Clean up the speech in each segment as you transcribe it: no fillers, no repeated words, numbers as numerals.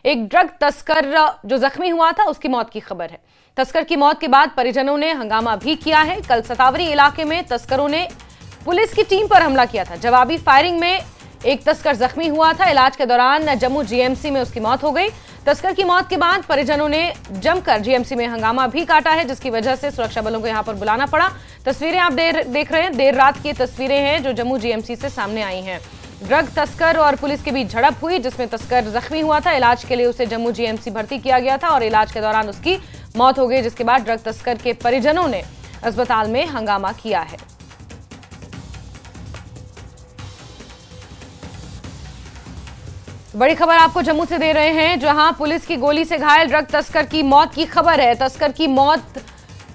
एक ड्रग तस्कर जो जख्मी हुआ था उसकी मौत की खबर है। तस्कर की मौत के बाद परिजनों ने हंगामा भी किया है। कल सतावरी इलाके में तस्करों ने पुलिस की टीम पर हमला किया था। जवाबी फायरिंग में एक तस्कर जख्मी हुआ था। इलाज के दौरान जम्मू जीएमसी में उसकी मौत हो गई। तस्कर की मौत के बाद परिजनों ने जमकर जीएमसी में हंगामा भी काटा है, जिसकी वजह से सुरक्षा बलों को यहां पर बुलाना पड़ा। तस्वीरें आप देख रहे हैं, देर रात की तस्वीरें हैं जो जम्मू जीएमसी से सामने आई हैं। ड्रग तस्कर और पुलिस के बीच झड़प हुई, जिसमें तस्कर जख्मी हुआ था। इलाज के लिए उसे जम्मू जीएमसी भर्ती किया गया था और इलाज के दौरान उसकी मौत हो गई, जिसके बाद ड्रग तस्कर के परिजनों ने अस्पताल में हंगामा किया है। बड़ी खबर आपको जम्मू से दे रहे हैं, जहां पुलिस की गोली से घायल ड्रग तस्कर की मौत की खबर है। तस्कर की मौत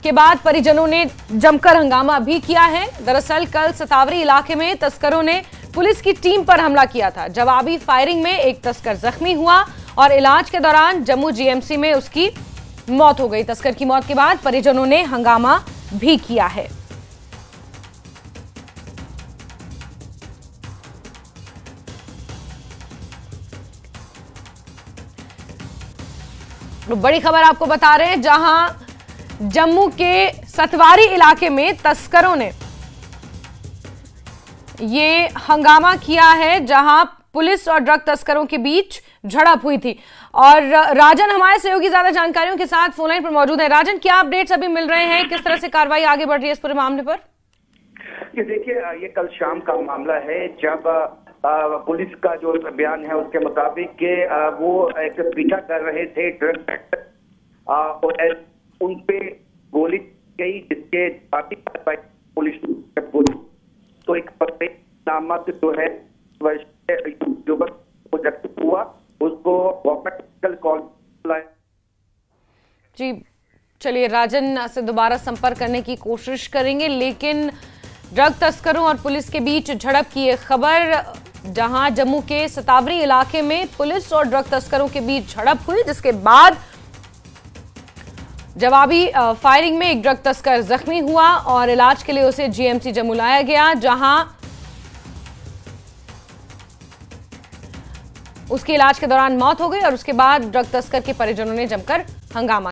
के बाद परिजनों ने जमकर हंगामा भी किया है। दरअसल कल सतावरी इलाके में तस्करों ने पुलिस की टीम पर हमला किया था। जवाबी फायरिंग में एक तस्कर जख्मी हुआ और इलाज के दौरान जम्मू जीएमसी में उसकी मौत हो गई। तस्कर की मौत के बाद परिजनों ने हंगामा भी किया है। बड़ी खबर आपको बता रहे हैं, जहां जम्मू के सतवारी इलाके में तस्करों ने ये हंगामा किया है, जहां पुलिस और ड्रग तस्करों के बीच झड़प हुई थी। और राजन हमारे सहयोगी ज्यादा जानकारियों के साथ फोन लाइन पर मौजूद है। राजन, क्या अपडेट्स अभी मिल रहे हैं? किस तरह से कार्रवाई आगे बढ़ रही है इस पूरे मामले पर? ये देखिए, ये कल शाम का मामला है, जब पुलिस का जो बयान है उसके मुताबिक कि वो एक पीछा कर रहे थे ड्रग और उन पे गोली गई, जिसके पुलिस तो एक नामक जो है युवक को जख्मी हुआ, उसको गवर्नमेंट कॉल। जी चलिए, राजन से दोबारा संपर्क करने की कोशिश करेंगे, लेकिन ड्रग तस्करों और पुलिस के बीच झड़प की एक खबर, जहां जम्मू के सतावरी इलाके में पुलिस और ड्रग तस्करों के बीच झड़प हुई, जिसके बाद जवाबी फायरिंग में एक ड्रग तस्कर जख्मी हुआ और इलाज के लिए उसे जीएमसी जम्मू लाया गया, जहां उसके इलाज के दौरान मौत हो गई और उसके बाद ड्रग तस्कर के परिजनों ने जमकर हंगामा